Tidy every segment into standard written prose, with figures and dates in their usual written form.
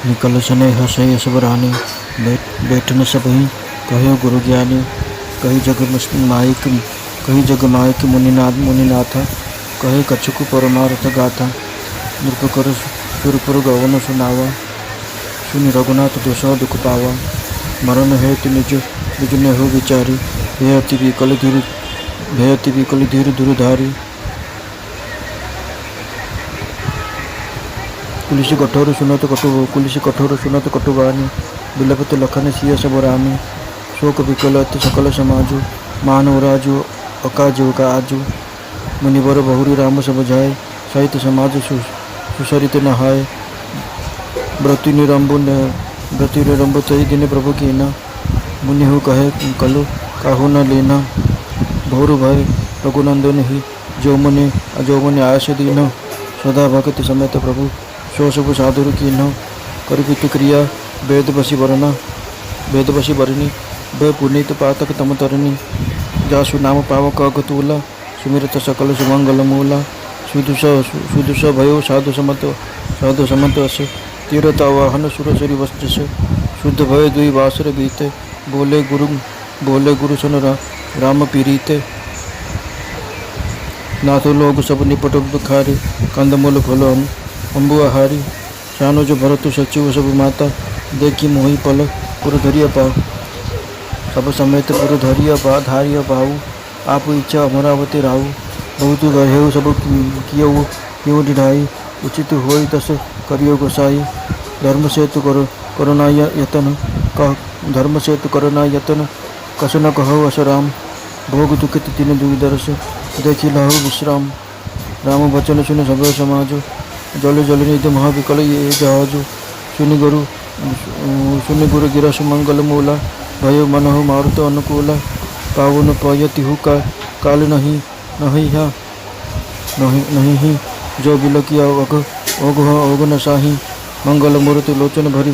निकल सने हसै सब रानी, बैठन सब ही कहो गुरु ज्ञानी। कही जग मायक मुनिनाथ, कहे कछुक परमार्थ गाथा। नृप सुरपुर गवन सुनावा, सुनि रघुनाथ दोष दुख पावा। मरण हेतु निज नेहु विचारी, भेयति विकल धीर धुरधारी। कुलिसी कठोर सुनत कटुबानी, बिलपत लखन सिय सब रामी। शोक विकल अति सकल समाजु, मानव राजु अकाजु काजु। मुनिवर बहुरी राम सब जाय, सहित समाज सुसरित नहाय। व्रति निरंबु तई दिन प्रभु कीना, मुनिहु कहे कलु काहू न लेना। भोरु भय रघुनंदन ही, जो मुनि आयस दीन। सदा भक्ति समेत प्रभु, सो सब साधुर कीन्ह। करिपित क्रिया वेद बसी बरनी, वे पुनीत पातक तम तरनी। जासु नाम पावक अगतूला, सुमिरत सकल सुमंगल मूला। सुदुष भयो साधु समत अस, तीरथ आवाहन सुरसरी वस्त्रस। शुद्ध भय दुई वासर बीते, बोले गुरु सन राम पीरीते। नाथो लोग सब निपट बुखारी, कंदमूल फल अम्बु आहारी। सानुज भरत सचिव सब माता, देखी मोहि पल पुर धरिया पाऊ। सब समेत पुर धरिया पाऊ, आप इच्छा अमरावती राऊ। बहुत गहेऊ सब कियो ढिढाई, उचित होई तस करियो गोसाई। धर्म सेतु करुणा यतन, कस न कहो अस राम। भोग दुखित तीन दुविदर्श, देखी लहु विश्राम। राम बचन सुन सब समाज, जल निधि महाविकल ये जहाजु। सुनि गुरु गिरस मंगल मूला, भयो मनहु मारुत अनुकूला। पावन पयति हु काल नहीं ही, जो बिलकिया ओघ न साही। मंगल मूर्ति लोचन भरी,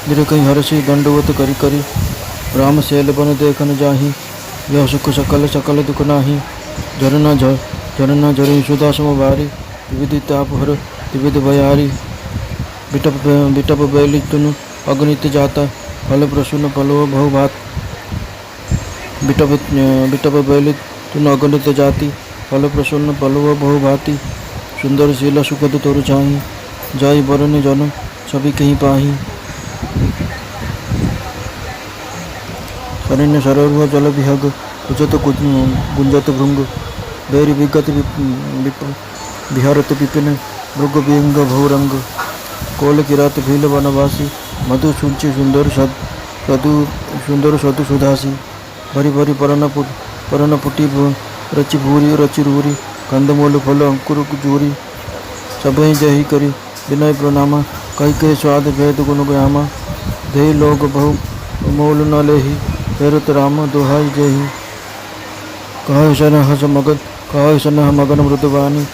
निरकहि हरषि दंडवत करी। राम सैल बन देखन जाहि, यह सुख सकल दुख नाही। झरना झरि सुधा समवारी, विविधि ताप हर विविध भयारी। बिटप बैली तुनु अगणित जाता, फल प्रसून फलो बहु भात। बिटप बैली तुनु अगणित जाति, फल प्रसून फलो बहु भाति। सुंदर शीला सुखद तोरु चाही, जाई बरन जन सभी कहीं पाही। शरण्य सरोवर जल विहग, उजत गुंजत भृंग। बैरी विगत विहरत विपिन, मृग विहंग भौरंग। कोल किरात भील वनवासी, मधु सुंचि सुंदर सदु सुधासी। भरी परन पुटी रचि रूरी, कंदमूल फल अंकुर जूरी। सबहि जहि करी विनय प्रणामा, कहि स्वाद भेद गुण गामा। देहि लोग बहु मोल न लेहि, हेरत राम दोहाई जेहि। कह सनह मगन मृदुवानी,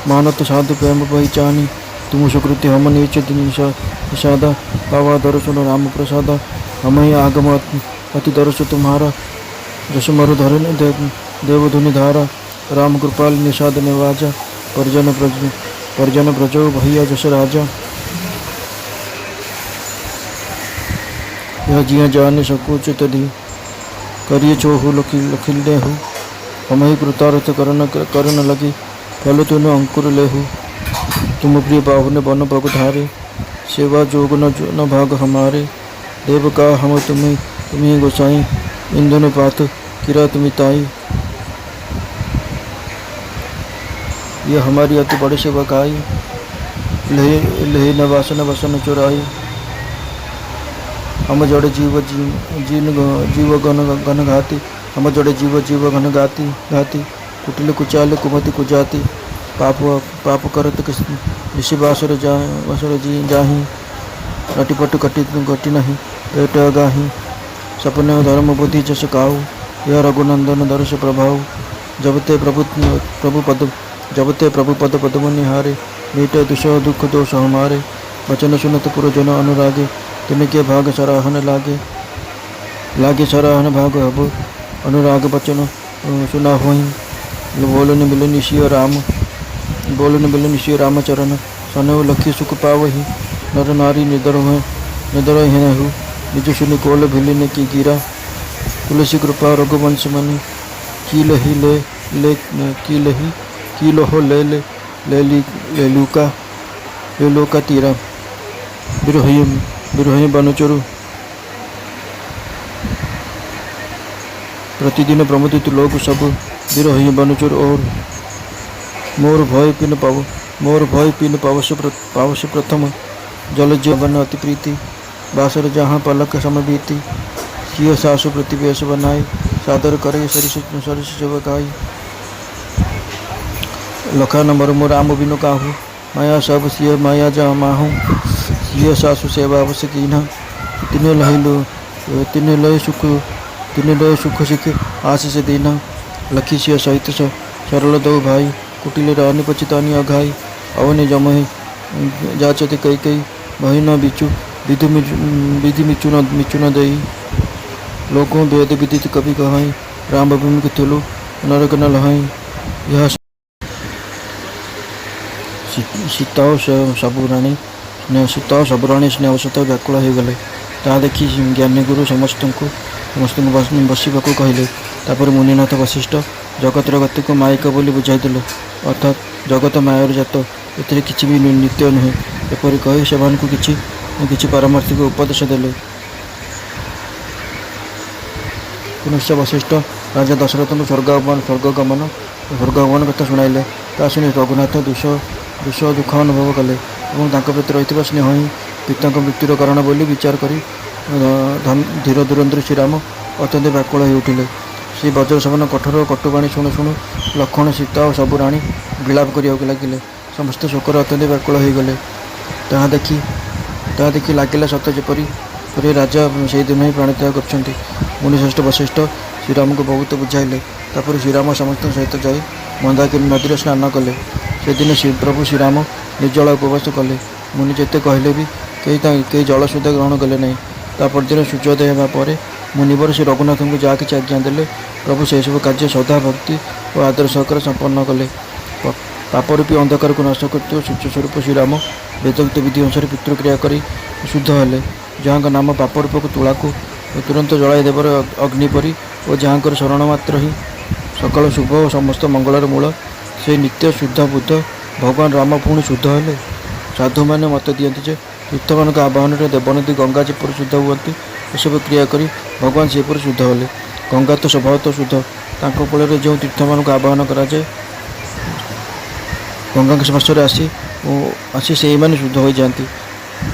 मानत साधु प्रेम पहिचानी। तुम सुकृति हम नीच निषादा, पावा दर्शन राम प्रसादा। हम ही आगम अति दर्श तुम्हारा, जस मरु धरन देव धुनि धारा। राम कृपाल निषाद निवाजा, परिजन ब्रजो भैया जस राजा। यह जिया जान सकुच तदी, करिय चोहु लखिल देहु। हम ही कृतार्थ करन लगी, फल तुन अंकुर लेहु। तुम प्रिय पावन बन पगधारे, सेवा जोग न भाग हमारे। देव का हम तुम्हें गोसाई, इंधन पात किरात मिताई। यह हमारी अति बड़ी सेवा गाई, लहे न वासन वसन चुराई। हम जड़े जीव गण घाती, हम जड़े जीव घन घाती। कुटिल कुचाल कुमति कुजाति, पाप करत ऋषि वासर जी जाहि। रटिपट कटी नहीं, पेट अगाही। सपने धर्म बुद्धि जस काऊ, यह रघुनंदन दर्श प्रभाव। जबते प्रभु पद पद्म निहारे, मीटे दुख दोष हमारे। वचन सुनत पुरजन अनुरागे, तिनके भाग सराहन लागे सराहन भाग हब। अनुराग बचन सुना होई, बोलन मिलन सिय राम। बोलन बोलन श्री रामचरण सनहु लखी सुख पावही नर नारी निदर हेहु निज सुनि कोल भिलिन की गिरा तुलसी कृपा रघुवंश मनि की लही ले की लही की लोहो ले लूका तीरा बिरोही बनचोरु प्रतिदिन प्रमुदित लोग सब बिरोही बनचोर और मोर भय पिन पावश प्रथम जल जीवन अति प्रीति बासर जहाँ पलक सम बीती सिय सासु प्रतिवेश बनाई सादर करे सरिस सेवकाई लखा नंबर मोर राम बिनु काहू माया सब सिय माया जा माहू सिय सासु सेवा अवश्य कीना तिने लय सुख सिख आशीष देना लखी सिय सहित सरल दो भाई कुटिल रानी पचितानी अघाई अवनि जमहि जाचते कई बहि न बिचु विधि मिचु न दई लोकों वेद विदित कवि कहाई राम विमुख थिलु नरक न लहाई यह सीताओ सबुराणी स्नेह सत व्याकुल हो गले ता देखी ज्ञानी गुरु समस्त बसवाक कहले तापर मुनिनाथ वशिष्ठ जगतर गति को मायिक बोली बुझाई अर्थात जगत मायर जात एथिरे किछि भी नित्य नुहे एपरि कही सेमानकु किछि पारमार्थिक उपदेश देले। पुनश्च वशिष्ठ राजा दशरथ को स्वर्गगमन कथा शुणाइले ता शुणी रघुनाथ दुख अनुभव कले और तांको प्रति रही स्नेह ही पिता मृत्युर कारण बोली विचार करी धीर दुरंध्र श्रीराम अत्यंत व्याकुल हो उठिले। श्री वज्र सेवन कठोर कटुबाणी शुणु शुणु लक्ष्मण सीता और सबु राणी विलाप करने लगिले समस्त शोकर अत्यंत व्याकुल हो गले। ताहा देखि लगिला सत जेपरी राजा से दिन ही प्राणत्याग कर मुनिश्रेष्ठ वशिष्ठ श्रीराम को बहुत बुझाइले तापर श्रीराम समस्त सहित जाई मंदाकिनी नदी स्नान कले। से दिन प्रभु श्रीराम निर्जल उपवास कले मुनि जेते कहले भी कई जल सुधा ग्रहण कले नहीं। तापर दिन सूर्योदय होगा मुनिवर श्री रघुनाथ को जहाँ कि आज्ञा देले प्रभु से सब कार्य श्रद्धा भक्ति और आदर सहकार संपन्न कले। पापरूपी अंधकार को नष्ट करते सूर्य स्वरूप श्रीराम वेदोक्त विधि अनुसार पितृक्रिया कर शुद्ध हेले जहाँ नाम पापरूप को तुला को तुरंत जलाई देवर अग्निपरी और जहाँ शरण मात्र ही सकल शुभ और समस्त मंगलर मूल से नित्य शुद्ध बुद्ध भगवान राम पुणी शुद्ध हेले। साधु मैंने मत दियंती जे तीर्थ मान आवाहन देवनदी गंगा जेपर शुद्ध हुए एसबू क्रिया करी भगवान सेपर शुद्ध हेले। गंगा तो स्वभावतः शुद्ध तांको कोल जो तीर्थ मान आवाहन कराए गंगा के स्पर्श आसी से मैंने शुद्ध हो जाती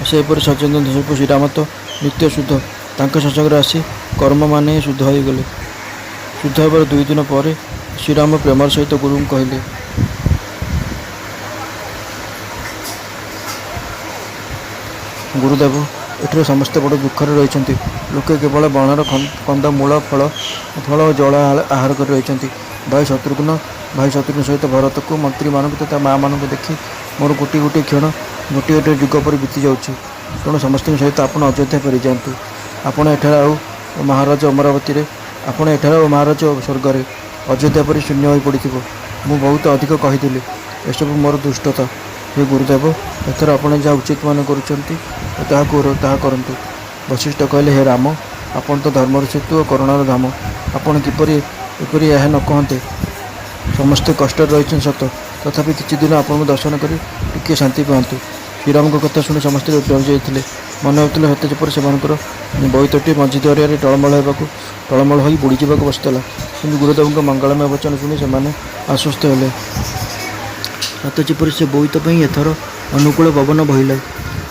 सेपर सचेतन स्वरूप श्रीराम तो नित्य शुद्ध तांको सत्संग आसी कर्म मान शुद्ध हो गले। शुद्ध होवर 2 दिन पर श्रीराम प्रेमर सहित गुरु कहले गुरुदेव एठर समस्त बड़ दुखर रही लोके केवल बणर कंद मूल फल और जल आहार कर रही। भाई शत्रुघ्न सहित भरत को मंत्री मानक तथा माँ मान देखी मोर गोटे गोटे क्षण गोटे गोटे जुग पर बीती जाऊँगी तेणु समस्त सहित आप अयोध्या फेरी जातु आपण एठार आउ महाराज अमरावती आपण एठार महाराज स्वर्ग अयोध्या पर शून्य हो पड़ी मु बहुत अधिक कही एसबू मोर दुष्टता हे गुरुदेव एथर आपण जहाँ उचित मान करूँ। वशिष्ठ कहले हे राम आपण तो धर्मर सेतु और करुणार धाम आपण किपरि यह न कहते समस्ते कष्ट रही सत तथापि किछि दिन आपन दर्शन करी टिके शांति पातु। श्रीराम को कथा शुणी समस्त डर जाते मन होते सत्य जेपर से बोईतटी मझी दरिया टलमल हो बुड़ी जावाक बसला कि गुरुदेव मंगलमय वचन शुणी से आश्वस्त हेले। सत जेपर से बोईत एथर अनुकूल पवन बहिला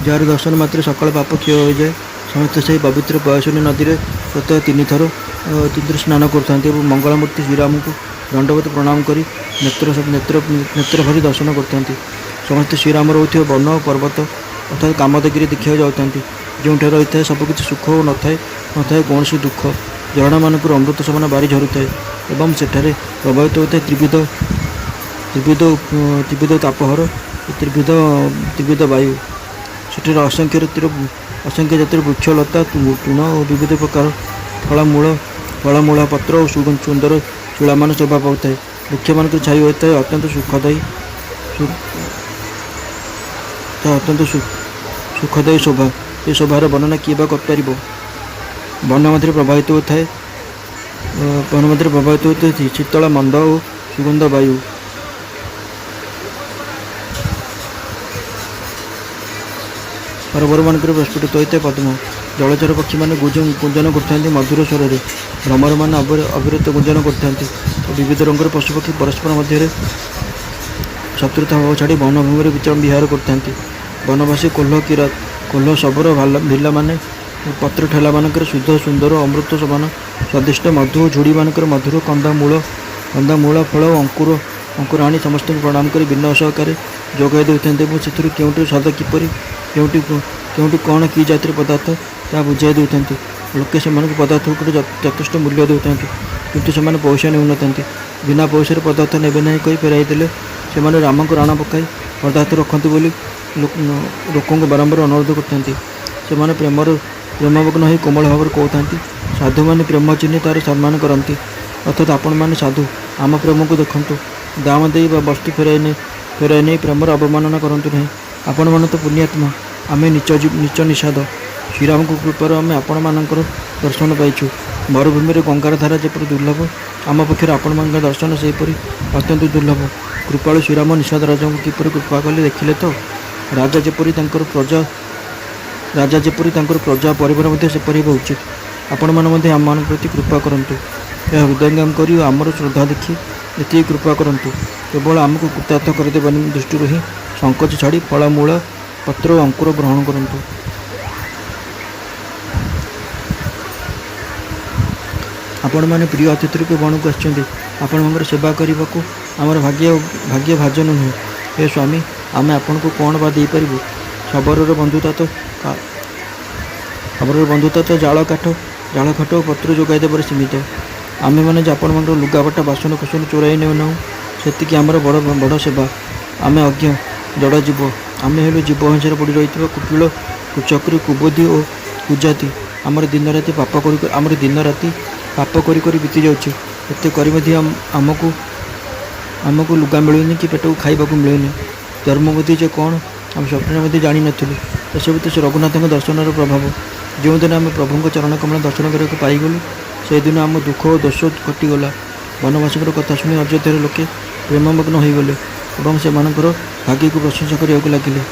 जार दर्शन मात्र सकल पाप क्षय हो जाए समस्त से पवित्र पयासुनी नदी में प्रत्यय 3 थर स्नान करते मंगलमूर्ति श्रीराम को दंडवत प्रणाम कर नेत्र भरी दर्शन करते समस्त श्रीराम रोथे वन और पर्वत अर्थात कामदगिरी देखा जाता जो रही है सबकि सुख न थाए कौन दुख झरणा मानक अमृत समान बारी झरू थाए एवं सेठारे प्रभावित होता है त्रिविध तापहर त्रिविध वायु सेठारे असंख्य जातिर वृक्षलता तृण और विविध प्रकार फलमूल पत्र और सुंदर चूड़ा मान शोभा पाता है वृक्ष मान छाई होता है अत्यंत सुखदायी ତାହା ଅତ୍ୟନ୍ତ ସୁଖଦାୟୀ ଶୋଭା। ଏ ଶୋଭାର ବର୍ଣ୍ଣନା କିଏ ବା କରିପାରିବ? ବନ ମଧ୍ୟରେ ପ୍ରବାହିତ ହୋଇଥାଏ ଶୀତଳ ମନ୍ଦ ଓ ସୁଗନ୍ଧ ବାୟୁ। ସରୋବରମାନଙ୍କରେ ପ୍ରସ୍ଫୁଟିତ ହୋଇଥାଏ ପଦ୍ମ। ଜଳଚର ପକ୍ଷୀମାନେ ଗୁଞ୍ଜନ କରିଥାନ୍ତି ମଧୁର ସ୍ୱରରେ। ଭ୍ରମରମାନେ ଅବିରତ ଗୁଞ୍ଜନ କରିଥାନ୍ତି। ବିବିଧ ରଙ୍ଗର ପଶୁପକ୍ଷୀ ପରସ୍ପର ମଧ୍ୟରେ ଶତ୍ରୁତା ଭାବ ଛାଡ଼ି ବନଭୂମିରେ ବିହାର କରିଥାନ୍ତି। ବନବାସୀ କୋଲ୍ହ ଶବର ଭିଲାମାନେ ପତ୍ର ଠେଲାମାନଙ୍କରେ ଶୁଦ୍ଧ ସୁନ୍ଦର ଅମୃତ ସମାନ ସ୍ୱାଦିଷ୍ଟ ମଧୁ ଓ ଝୁଡ଼ିମାନଙ୍କର ମଧୁର କନ୍ଦାମୂଳ ଫଳ ଓ ଅଙ୍କୁର ଆଣି ସମସ୍ତଙ୍କୁ ପ୍ରଣାମ କରି ବିନୟ ସହକାରେ ଯୋଗାଇ ଦେଉଥାନ୍ତି ଏବଂ ସେଥିରୁ କେଉଁଠି ସ୍ୱାଦ କିପରି, କେଉଁଠି କ'ଣ କି ଜାତିର ପଦାର୍ଥ ତାହା ବୁଝାଇ ଦେଉଥାନ୍ତି। ଲୋକେ ସେମାନଙ୍କୁ ପଦାର୍ଥକୁ ଯଥେଷ୍ଟ ମୂଲ୍ୟ ଦେଉଥାନ୍ତି, କିନ୍ତୁ ସେମାନେ ପଇସା ନେଉନଥାନ୍ତି। ବିନା ପଇସାରେ ପଦାର୍ଥ ନେବେ ନାହିଁ କହି ଫେରାଇ ଦେଲେ ସେମାନେ ରାମଙ୍କୁ ରାଣ ପକାଇ ପଦାର୍ଥ ରଖନ୍ତୁ ବୋଲି ଲୋକଙ୍କୁ ବାରମ୍ବାର ଅନୁରୋଧ କରିଥାନ୍ତି। ସେମାନେ ପ୍ରେମମଗ୍ନ ହୋଇ କୋମଳ ଭାବରେ କହୁଥାନ୍ତି, ସାଧୁମାନେ ପ୍ରେମ ଚିହ୍ନି ତା'ର ସମ୍ମାନ କରନ୍ତି। ଅର୍ଥାତ୍ ଆପଣମାନେ ସାଧୁ, ଆମ ପ୍ରେମକୁ ଦେଖନ୍ତୁ। ଦାମ ଦେଇ ବା ବସ୍ତୁ ଫେରାଇ ନେଇ ପ୍ରେମର ଅବମାନନା କରନ୍ତୁ ନାହିଁ। ଆପଣମାନେ ତ ପୁଣ୍ୟାତ୍ମା, ଆମେ ନୀଚ ନିଷାଦ। ଶ୍ରୀରାମଙ୍କ କୃପାରୁ ଆମେ ଆପଣମାନଙ୍କର ଦର୍ଶନ ପାଇଛୁ। ମରୁଭୂମିରେ ଗଙ୍ଗାର ଧାରା ଯେପରି ଦୁର୍ଲଭ, ଆମ ପକ୍ଷରେ ଆପଣମାନଙ୍କ ଦର୍ଶନ ସେହିପରି ଅତ୍ୟନ୍ତ ଦୁର୍ଲଭ। କୃପାଳୁ ଶ୍ରୀରାମ ନିଷାଦ ରାଜାଙ୍କୁ କିପରି କୃପା କଲେ ଦେଖିଲେ ତ? ରାଜା ଯେପରି ତାଙ୍କର ପ୍ରଜା ପରିବାର ମଧ୍ୟ ସେପରି ହେବା ଉଚିତ। ଆପଣମାନେ ମଧ୍ୟ ଆମମାନଙ୍କ ପ୍ରତି କୃପା କରନ୍ତୁ। ଏହା ହୃଦୟଙ୍ଗମ କରି ଓ ଆମର ଶ୍ରଦ୍ଧା ଦେଖି ଏତିକି କୃପା କରନ୍ତୁ। କେବଳ ଆମକୁ କୃତାର୍ଥ କରିଦେବା ଦୃଷ୍ଟିରୁ ହିଁ ସଂକୋଚ ଛାଡ଼ି ଫଳମୂଳ ପତ୍ର ଓ ଅଙ୍କୁର ଗ୍ରହଣ କରନ୍ତୁ। ଆପଣମାନେ ପ୍ରିୟ ଅତିଥି ରୂପେ ବଣକୁ ଆସିଛନ୍ତି। ଆପଣଙ୍କର ସେବା କରିବାକୁ ଆମର ଭାଗ୍ୟ ଭାଜନ ନୁହେଁ। ହେ ସ୍ୱାମୀ, ଆମେ ଆପଣଙ୍କୁ କ'ଣ ବା ଦେଇପାରିବୁ? ଶବରର ବନ୍ଧୁତା ତ ଜାଳ କାଠ ଓ ପତ୍ର ଯୋଗାଇ ଦେବାରେ ସୀମିତ। ଆମେମାନେ ଯେ ଆପଣମାନଙ୍କର ଲୁଗାପଟା ବାସନ କୁସନ ଚୋରାଇ ନେଉନାହୁଁ, ସେତିକି ଆମର ବଡ଼ ସେବା। ଆମେ ଅଜ୍ଞ ଜଡ଼ ଜୀବ। ଆମେ ହେଲୁ ଜୀବ ହିଂସାରେ ପଡ଼ି ରହିଥିବା କୁଟିଳ, କୁଚକ୍ରୀ, କୁବୁଦ୍ଧି ଓ କୁଜାତି। ଆମର ଦିନ ରାତି ପାପ କରି କରି ବିତି ଯାଉଛି। ଏତେ କରି ମଧ୍ୟ ଆମକୁ ଲୁଗା ମିଳୁନି କି ପେଟକୁ ଖାଇବାକୁ ମିଳୁନି। ଧର୍ମବୁଦ୍ଧି ଯେ କ'ଣ ଆମେ ସ୍ୱପ୍ନରେ ମଧ୍ୟ ଜାଣିନଥିଲୁ। ଏସବୁ ତ ସେ ରଘୁନାଥଙ୍କ ଦର୍ଶନର ପ୍ରଭାବ। ଯେଉଁଦିନ ଆମେ ପ୍ରଭୁଙ୍କ ଚରଣ କମଳ ଦର୍ଶନ କରିବାକୁ ପାଇଗଲୁ, ସେହିଦିନ ଆମ ଦୁଃଖ ଓ ଦୋଷ କଟିଗଲା। ବନବାସୀଙ୍କର କଥା ଶୁଣି ଅଯୋଧ୍ୟାର ଲୋକେ ପ୍ରେମମଗ୍ନ ହୋଇଗଲେ ଏବଂ ସେମାନଙ୍କର ଭାଗ୍ୟକୁ ପ୍ରଶଂସା କରିବାକୁ ଲାଗିଲେ।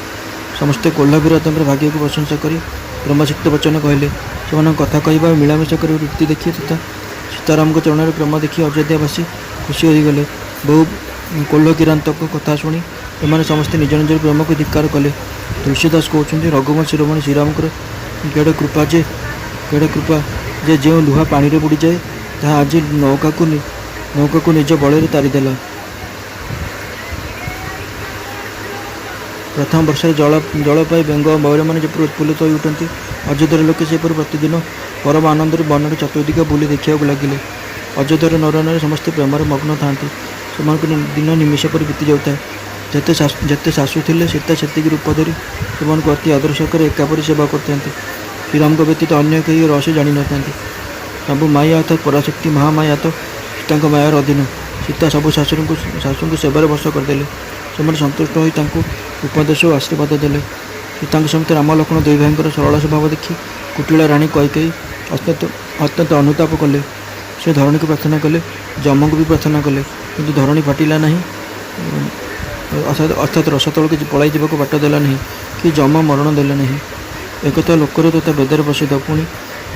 ସମସ୍ତେ କୋଲ୍ହାଭିରାତଙ୍କର ଭାଗ୍ୟକୁ ପ୍ରଶଂସା କରି ପ୍ରେମସିକ୍ତ ବଚନ କହିଲେ। ସେମାନଙ୍କ କଥା କହିବା ଓ ମିଳାମିଶା କରିବା ବୃତ୍ତି ଦେଖି ତଥା ସୀତାରାମଙ୍କ ଚରଣରେ ପ୍ରେମ ଦେଖି ଅଯୋଧ୍ୟାବାସୀ ଖୁସି ହୋଇଗଲେ। ବହୁ କୋଲ୍ହକିରାନ୍ତଙ୍କ କଥା ଶୁଣି ଏମାନେ ସମସ୍ତେ ନିଜ ନିଜର ପ୍ରେମକୁ ଧିକ୍କାର କଲେ। ତୁଳସୀଦାସ କହୁଛନ୍ତି, ରଘୁବଂଶ ଶିରୋମଣି ଶ୍ରୀରାମଙ୍କର କେଡ଼େ କୃପା ଯେ ଯେଉଁ ଲୁହା ପାଣିରେ ବୁଡ଼ିଯାଏ, ତାହା ଆଜି ନୌକାକୁ ନିଜ ବଳରେ ତାରିଦେଲା। ପ୍ରଥମ ବର୍ଷରେ ଜଳ ପାଇ ବେଙ୍ଗ ଓ ମୟୂରମାନେ ଯେପରି ଉତ୍ଫୁଲ୍ଲିତ ହୋଇ ଉଠନ୍ତି, ଅଯୋଧ୍ୟାର ଲୋକେ ସେପରି ପ୍ରତିଦିନ ପରମ ଆନନ୍ଦରେ ବନର ଚତୁର୍ଦ୍ଦିଗ ବୁଲି ଦେଖିବାକୁ ଲାଗିଲେ। ଅଯୋଧ୍ୟାର ନରନାରୀ ସମସ୍ତେ ପ୍ରେମରେ ମଗ୍ନ ଥାନ୍ତି। ସେମାନଙ୍କ ଦିନ ନିମିଷ ପରି ବିତି ଯାଉଥାଏ। ଯେତେ ଶାଶୁ ଥିଲେ ସୀତା ସେତିକି ରୂପ ଧରି ସେମାନଙ୍କୁ ଅତି ଆଦର ସହକାରେ ଏକାପରି ସେବା କରିଥାନ୍ତି। ଶ୍ରୀରାମଙ୍କ ବ୍ୟତୀତ ଅନ୍ୟ କେହି ରହସ୍ୟ ଜାଣିନଥାନ୍ତି। ସବୁ ମାୟା ଅର୍ଥାତ୍ ପରାଶକ୍ତି ମହାମାୟା ତ ସୀତାଙ୍କ ମାୟାର ଅଧୀନ। ସୀତା ସବୁ ଶାଶୁଙ୍କୁ ସେବାରେ ବଶ କରିଦେଲେ। ସେମାନେ ସନ୍ତୁଷ୍ଟ ହୋଇ ତାଙ୍କୁ ଉପଦେଶ ଓ ଆଶୀର୍ବାଦ ଦେଲେ। ସୀତାଙ୍କ ସହିତ ରାମ ଲକ୍ଷ୍ମଣ ଦୁଇ ଭାଇଙ୍କର ସରଳ ସ୍ୱଭାବ ଦେଖି କୁଟିଳ ରାଣୀ କୈକେୟୀ ଅତ୍ୟନ୍ତ ଅନୁତାପ କଲେ। ସେ ଧରଣୀକୁ ପ୍ରାର୍ଥନା କଲେ, ଯମଙ୍କୁ ବି ପ୍ରାର୍ଥନା କଲେ, କିନ୍ତୁ ଧରଣୀ ଫାଟିଲା ନାହିଁ, ଅର୍ଥାତ୍ ରସାତଳକୁ ପଳାଇ ଯିବାକୁ ବାଟ ଦେଲା ନାହିଁ କି ଯମ ମରଣ ଦେଲେ ନାହିଁ। ଏକଥା ଲୋକରେ ତଥା ବେଦରେ ପ୍ରସିଦ୍ଧ। ପୁଣି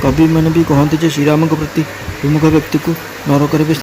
କବିମାନେ ବି କହନ୍ତି ଯେ ଶ୍ରୀରାମଙ୍କ ପ୍ରତି ବିମୁଖ ବ୍ୟକ୍ତିକୁ ନରକରେ ବି